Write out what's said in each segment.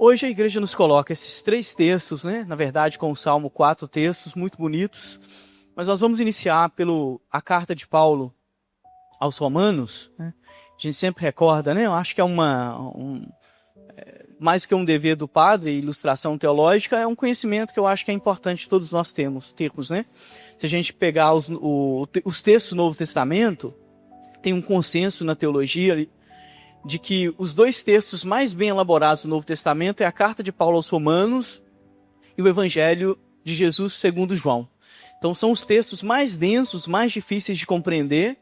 Hoje a igreja nos coloca esses 3 textos, né? Na verdade, com o Salmo 4 textos muito bonitos. Mas nós vamos iniciar a carta de Paulo aos Romanos, né? A gente sempre recorda, né? Eu acho que é mais do que um dever do padre, ilustração teológica, é um conhecimento que eu acho que é importante todos nós termos, né? Se a gente pegar os textos do Novo Testamento, tem um consenso na teologia de que os 2 textos mais bem elaborados do Novo Testamento é a carta de Paulo aos Romanos e o Evangelho de Jesus segundo João. Então são os textos mais densos, mais difíceis de compreender,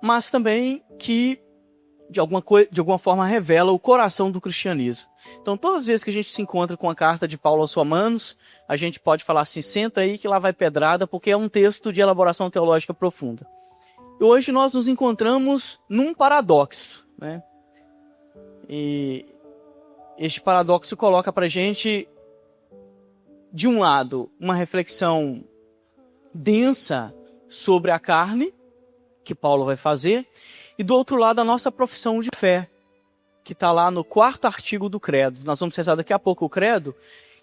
mas também que de alguma forma revela o coração do cristianismo. Então todas as vezes que a gente se encontra com a carta de Paulo aos Romanos, a gente pode falar assim, senta aí que lá vai pedrada, porque é um texto de elaboração teológica profunda. E hoje nós nos encontramos num paradoxo, né? E este paradoxo coloca para a gente, de um lado, uma reflexão densa sobre a carne, que Paulo vai fazer, e do outro lado a nossa profissão de fé, que está lá no 4º artigo do credo. Nós vamos rezar daqui a pouco o credo,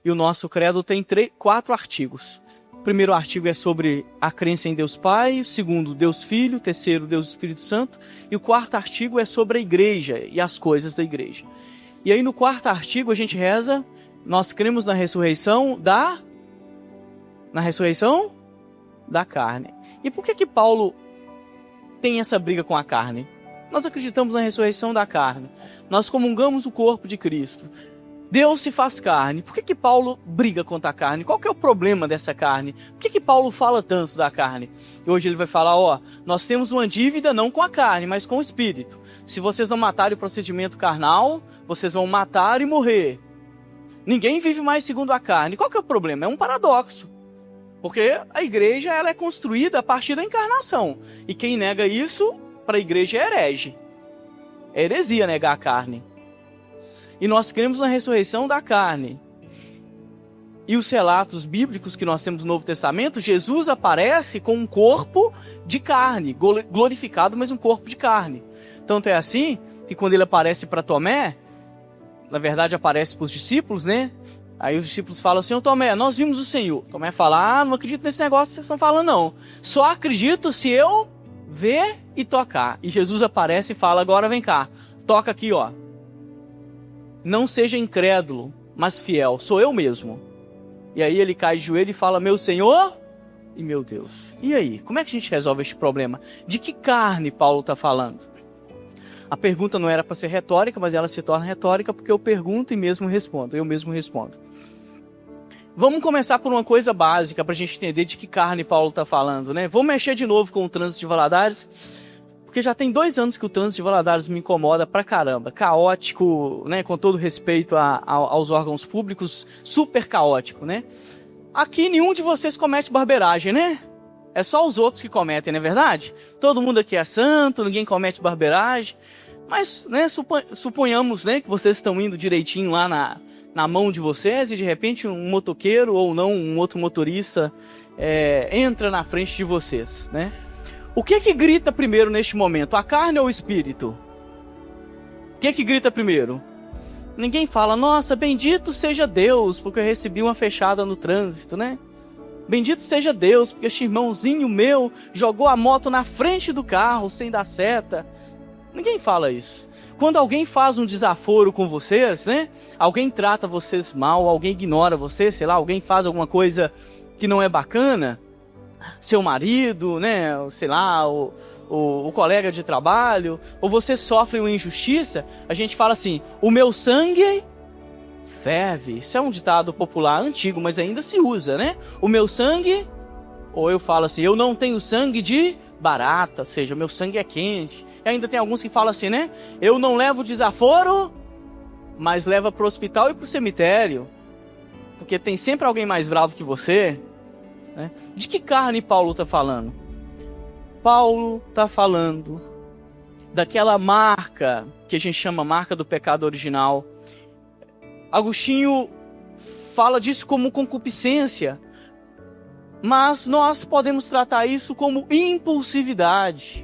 e o nosso credo tem 4 artigos. O primeiro artigo é sobre a crença em Deus Pai, o segundo, Deus Filho, o terceiro, Deus Espírito Santo, e o 4º artigo é sobre a igreja e as coisas da igreja. E aí no 4º artigo a gente reza, nós cremos na ressurreição da carne. E por que Paulo tem essa briga com a carne? Nós acreditamos na ressurreição da carne. Nós comungamos o corpo de Cristo. Deus se faz carne. Por que Paulo briga contra a carne? Qual que é o problema dessa carne? Por que Paulo fala tanto da carne? E hoje ele vai falar, nós temos uma dívida não com a carne, mas com o Espírito. Se vocês não matarem o procedimento carnal, vocês vão matar e morrer. Ninguém vive mais segundo a carne. Qual que é o problema? É um paradoxo. Porque a igreja ela é construída a partir da encarnação. E quem nega isso, para a igreja é herege. É heresia negar a carne. E nós cremos na ressurreição da carne. E os relatos bíblicos que nós temos no Novo Testamento, Jesus aparece com um corpo de carne, glorificado, mas um corpo de carne. Tanto é assim que quando ele aparece para Tomé, na verdade aparece para os discípulos, né? Aí os discípulos falam assim, Tomé, nós vimos o Senhor. Tomé fala, não acredito nesse negócio que vocês estão falando não. Só acredito se eu ver e tocar. E Jesus aparece e fala, agora vem cá, toca aqui, Não seja incrédulo, mas fiel, sou eu mesmo. E aí ele cai de joelho e fala, meu Senhor e meu Deus. E aí, como é que a gente resolve este problema? De que carne Paulo está falando? A pergunta não era para ser retórica, mas ela se torna retórica porque eu pergunto e mesmo respondo, eu mesmo respondo. Vamos começar por uma coisa básica para a gente entender de que carne Paulo está falando, né? Vou mexer de novo com o trânsito de Valadares, porque já tem 2 anos que o trânsito de Valadares me incomoda pra caramba. Caótico, né? Com todo respeito aos órgãos públicos, super caótico, né? Aqui nenhum de vocês comete barbeiragem, né? É só os outros que cometem, não é verdade? Todo mundo aqui é santo, ninguém comete barbeiragem. Mas, né, suponhamos, né, que vocês estão indo direitinho lá na mão de vocês e de repente um motoqueiro ou não, um outro motorista entra na frente de vocês, né? O que grita primeiro neste momento? A carne ou o espírito? O que grita primeiro? Ninguém fala, nossa, bendito seja Deus, porque eu recebi uma fechada no trânsito, né? Bendito seja Deus, porque este irmãozinho meu jogou a moto na frente do carro sem dar seta. Ninguém fala isso. Quando alguém faz um desaforo com vocês, né? Alguém trata vocês mal, alguém ignora vocês, sei lá, alguém faz alguma coisa que não é bacana, seu marido, né? Sei lá, o colega de trabalho, ou você sofre uma injustiça, a gente fala assim, o meu sangue ferve. Isso é um ditado popular antigo, mas ainda se usa, né? O meu sangue, ou eu falo assim, eu não tenho sangue de barata, ou seja, o meu sangue é quente. E ainda tem alguns que falam assim, né? Eu não levo desaforo, mas leva para o hospital e para o cemitério. Porque tem sempre alguém mais bravo que você, né? De que carne Paulo está falando? Paulo está falando daquela marca que a gente chama marca do pecado original. Agostinho fala disso como concupiscência, mas nós podemos tratar isso como impulsividade.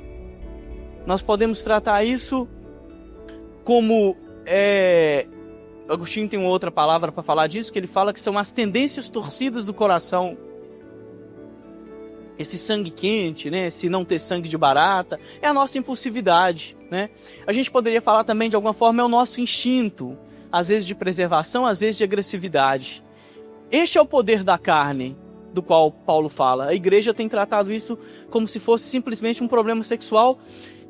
Nós podemos tratar isso como Agostinho tem uma outra palavra para falar disso, que ele fala que são as tendências torcidas do coração. Esse sangue quente, né? Esse não ter sangue de barata, é a nossa impulsividade, né? A gente poderia falar também, de alguma forma, é o nosso instinto, às vezes de preservação, às vezes de agressividade. Este é o poder da carne, do qual Paulo fala. A igreja tem tratado isso como se fosse simplesmente um problema sexual.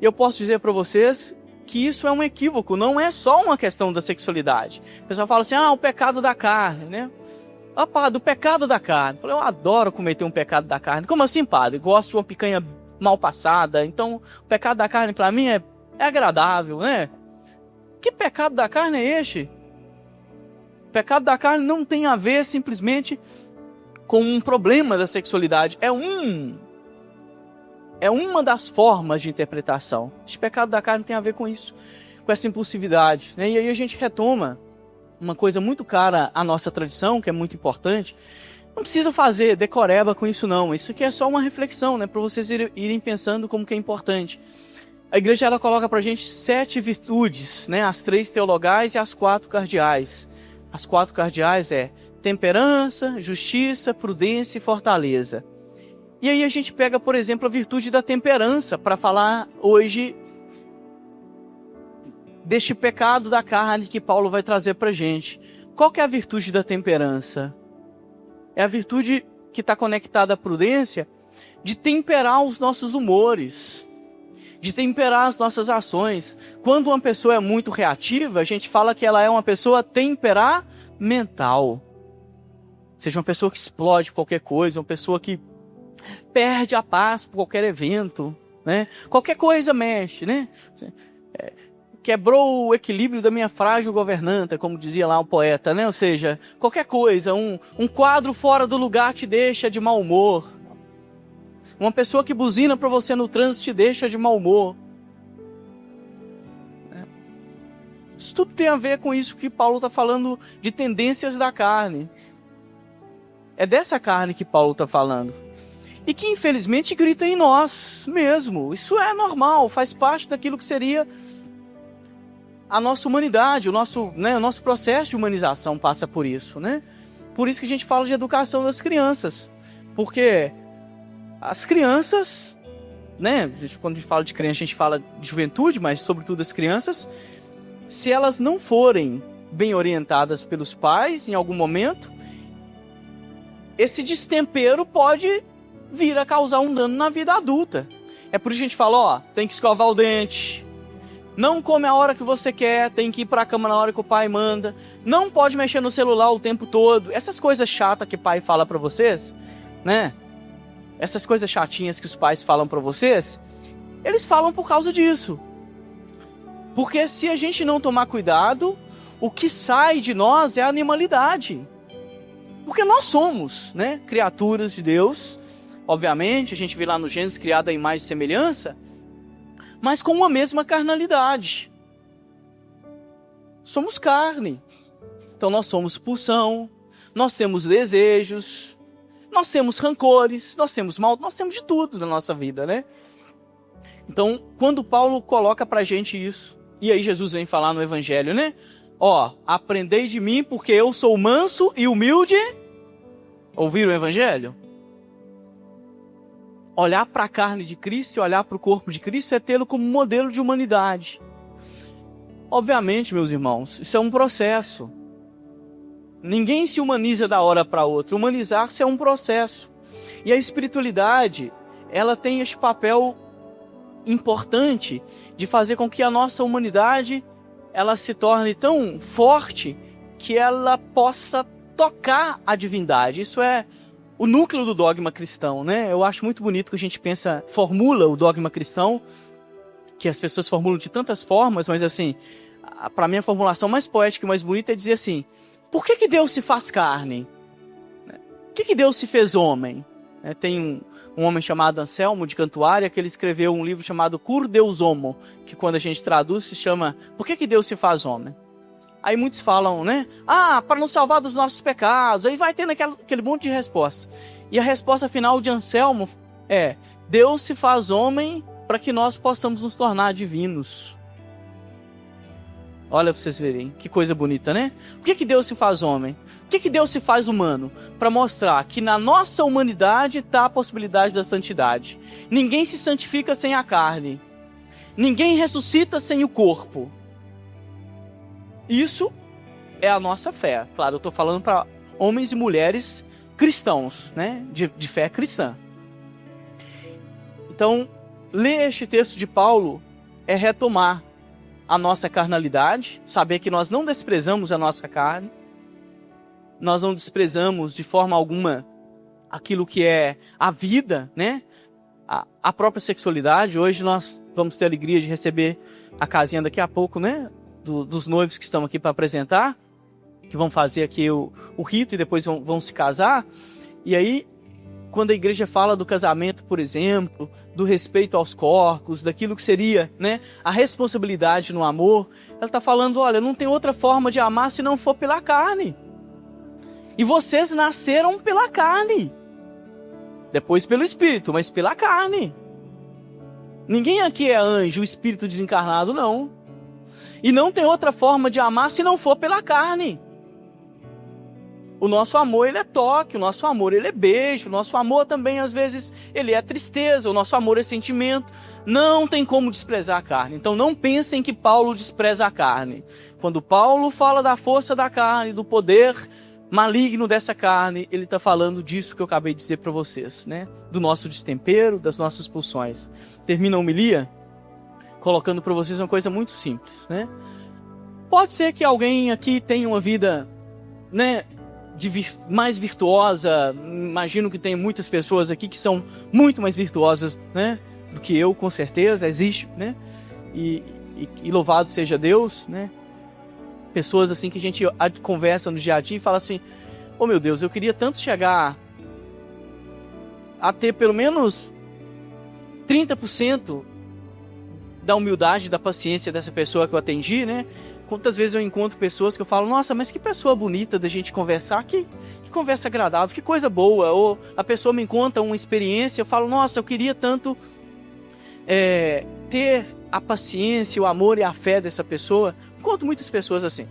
E eu posso dizer para vocês que isso é um equívoco, não é só uma questão da sexualidade. O pessoal fala assim, o pecado da carne, né? Do pecado da carne. Eu falei, eu adoro cometer um pecado da carne. Como assim, padre? Gosto de uma picanha mal passada, então o pecado da carne para mim é agradável, né? Que pecado da carne é este? O pecado da carne não tem a ver simplesmente com um problema da sexualidade. É uma das formas de interpretação. Esse pecado da carne tem a ver com isso, com essa impulsividade, né? E aí a gente retoma uma coisa muito cara à nossa tradição, que é muito importante. Não precisa fazer decoreba com isso não. Isso aqui é só uma reflexão, né? Para vocês irem pensando como que é importante. A igreja ela coloca para a gente 7 virtudes, né? As 3 teologais e as 4 cardeais. As 4 cardeais é temperança, justiça, prudência e fortaleza. E aí a gente pega, por exemplo, a virtude da temperança para falar hoje deste pecado da carne que Paulo vai trazer para a gente. Qual que é a virtude da temperança? É a virtude que está conectada à prudência de temperar os nossos humores, de temperar as nossas ações. Quando uma pessoa é muito reativa, a gente fala que ela é uma pessoa temperamental. Seja uma pessoa que explode qualquer coisa, uma pessoa que perde a paz por qualquer evento, né? Qualquer coisa mexe, né? Quebrou o equilíbrio da minha frágil governanta, como dizia lá o poeta, né? Ou seja, qualquer coisa, um quadro fora do lugar te deixa de mau humor. Uma pessoa que buzina para você no trânsito te deixa de mau humor. Isso tudo tem a ver com isso que Paulo está falando de tendências da carne. É dessa carne que Paulo está falando. E que infelizmente grita em nós mesmo. Isso é normal, faz parte daquilo que seria a nossa humanidade, o nosso processo de humanização passa por isso, né? Por isso que a gente fala de educação das crianças. Porque as crianças, né? Quando a gente fala de criança, a gente fala de juventude, mas sobretudo as crianças, se elas não forem bem orientadas pelos pais em algum momento, esse destempero pode vir a causar um dano na vida adulta. É por isso que a gente fala, tem que escovar o dente, não come a hora que você quer, tem que ir para a cama na hora que o pai manda, não pode mexer no celular o tempo todo. Essas coisas chatas que o pai fala para vocês, né? Essas coisas chatinhas que os pais falam para vocês, eles falam por causa disso. Porque se a gente não tomar cuidado, o que sai de nós é a animalidade. Porque nós somos, né, criaturas de Deus. Obviamente, a gente vê lá no Gênesis, criado à imagem e semelhança, mas com uma mesma carnalidade. Somos carne. Então nós somos pulsão, nós temos desejos, nós temos rancores, nós temos mal, nós temos de tudo na nossa vida, né? Então, quando Paulo coloca pra gente isso, e aí Jesus vem falar no Evangelho, né? Aprendei de mim porque eu sou manso e humilde. Ouviram o Evangelho? Olhar para a carne de Cristo e olhar para o corpo de Cristo é tê-lo como modelo de humanidade. Obviamente, meus irmãos, isso é um processo. Ninguém se humaniza da hora para outra. Humanizar-se é um processo. E a espiritualidade, ela tem este papel importante de fazer com que a nossa humanidade ela se torne tão forte que ela possa tocar a divindade. Isso é o núcleo do dogma cristão, né? Eu acho muito bonito que a gente formula o dogma cristão, que as pessoas formulam de tantas formas, mas assim, para mim a formulação mais poética e mais bonita é dizer assim, por que Deus se faz carne? Por que Deus se fez homem? Tem um homem chamado Anselmo de Cantuária, que ele escreveu um livro chamado Cur Deus Homo, que quando a gente traduz se chama Por que Deus se faz homem? Aí muitos falam, né? Para nos salvar dos nossos pecados. Aí vai tendo aquele monte de resposta. E a resposta final de Anselmo é: Deus se faz homem para que nós possamos nos tornar divinos. Olha para vocês verem, que coisa bonita, né? Por que Deus se faz homem? Por que Deus se faz humano? Para mostrar que na nossa humanidade está a possibilidade da santidade. Ninguém se santifica sem a carne. Ninguém ressuscita sem o corpo. Isso é a nossa fé. Claro, eu estou falando para homens e mulheres cristãos, né? De fé cristã. Então, ler este texto de Paulo é retomar a nossa carnalidade, saber que nós não desprezamos a nossa carne, nós não desprezamos de forma alguma aquilo que é a vida, né? A própria sexualidade. Hoje nós vamos ter a alegria de receber a casinha daqui a pouco, né? Dos noivos que estão aqui para apresentar, que vão fazer aqui o rito e depois vão se casar. E aí, quando a igreja fala do casamento, por exemplo, do respeito aos corpos, daquilo que seria, né, a responsabilidade no amor, ela está falando, olha, não tem outra forma de amar se não for pela carne. E vocês nasceram pela carne. Depois pelo Espírito, mas pela carne. Ninguém aqui é anjo, espírito desencarnado, não. E não tem outra forma de amar se não for pela carne. O nosso amor, ele é toque, o nosso amor, ele é beijo, o nosso amor também, às vezes, ele é tristeza, o nosso amor é sentimento. Não tem como desprezar a carne. Então não pensem que Paulo despreza a carne. Quando Paulo fala da força da carne, do poder maligno dessa carne, ele está falando disso que eu acabei de dizer para vocês, né? Do nosso destempero, das nossas pulsões. Termina a homilia colocando para vocês uma coisa muito simples, né? Pode ser que alguém aqui tenha uma vida, né, mais virtuosa. Imagino que tem muitas pessoas aqui que são muito mais virtuosas, né, do que eu, com certeza, existe, né? E louvado seja Deus, né? Pessoas assim que a gente conversa no dia a dia e fala assim, oh meu Deus, eu queria tanto chegar a ter pelo menos 30% da humildade, da paciência dessa pessoa que eu atendi, né? Quantas vezes eu encontro pessoas que eu falo, nossa, mas que pessoa bonita da gente conversar, que conversa agradável, que coisa boa. Ou a pessoa me conta uma experiência, eu falo, nossa, eu queria tanto ter a paciência, o amor e a fé dessa pessoa. Encontro muitas pessoas assim.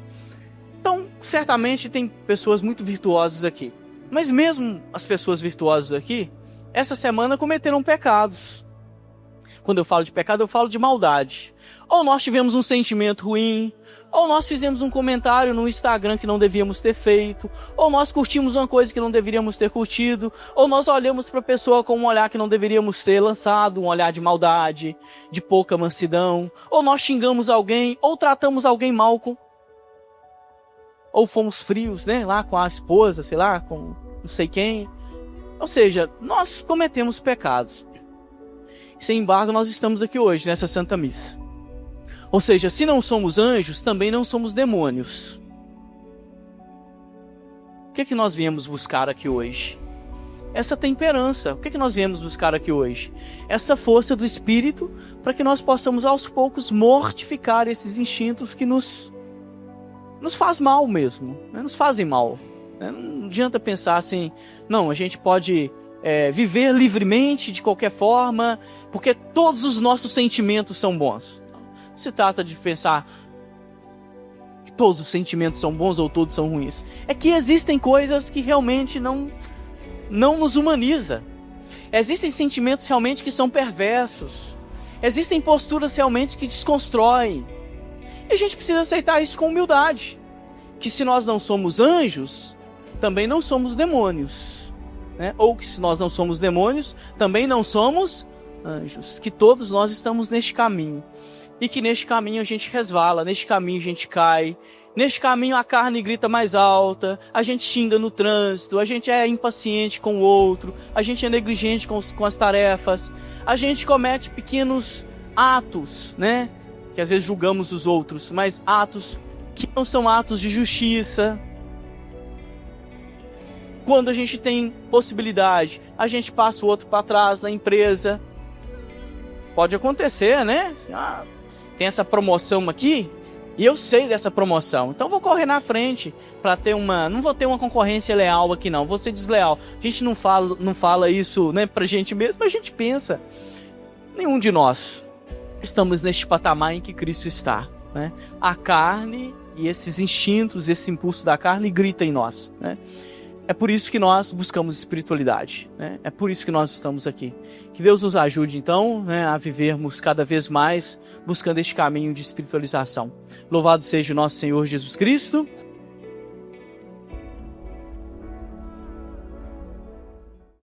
Então, certamente tem pessoas muito virtuosas aqui. Mas mesmo as pessoas virtuosas aqui, essa semana cometeram pecados. Quando eu falo de pecado, eu falo de maldade. Ou nós tivemos um sentimento ruim, ou nós fizemos um comentário no Instagram que não devíamos ter feito, ou nós curtimos uma coisa que não deveríamos ter curtido, ou nós olhamos para a pessoa com um olhar que não deveríamos ter lançado, um olhar de maldade, de pouca mansidão, ou nós xingamos alguém, ou tratamos alguém mal, ou fomos frios, né, lá com a esposa, sei lá, com não sei quem. Ou seja, nós cometemos pecados. Sem embargo, nós estamos aqui hoje, nessa Santa Missa. Ou seja, se não somos anjos, também não somos demônios. O que nós viemos buscar aqui hoje? Essa temperança. O que nós viemos buscar aqui hoje? Essa força do Espírito, para que nós possamos aos poucos mortificar esses instintos que nos faz mal mesmo, né? Nos fazem mal. Não adianta pensar assim, não, a gente pode viver livremente de qualquer forma, porque todos os nossos sentimentos são bons. Não se trata de pensar que todos os sentimentos são bons ou todos são ruins. É que existem coisas que realmente não nos humaniza. Existem sentimentos realmente que são perversos. Existem posturas realmente que desconstroem. E a gente precisa aceitar isso com humildade. Que se nós não somos anjos, também não somos demônios, né? Ou que se nós não somos demônios, também não somos anjos. Que todos nós estamos neste caminho. E que neste caminho a gente resvala, neste caminho a gente cai, neste caminho a carne grita mais alta, a gente xinga no trânsito, a gente é impaciente com o outro, a gente é negligente com as tarefas, a gente comete pequenos atos, né? Que às vezes julgamos os outros, mas atos que não são atos de justiça. Quando a gente tem possibilidade, a gente passa o outro para trás na empresa. Pode acontecer, né? Tem essa promoção aqui, e eu sei dessa promoção, então vou correr na frente para ter não vou ter uma concorrência leal aqui não, vou ser desleal. A gente não fala isso, né, pra gente mesmo, a gente pensa. Nenhum de nós estamos neste patamar em que Cristo está. né? A carne e esses instintos, esse impulso da carne grita em nós, né? É por isso que nós buscamos espiritualidade, né? É por isso que nós estamos aqui. Que Deus nos ajude, então, né, a vivermos cada vez mais buscando este caminho de espiritualização. Louvado seja o nosso Senhor Jesus Cristo.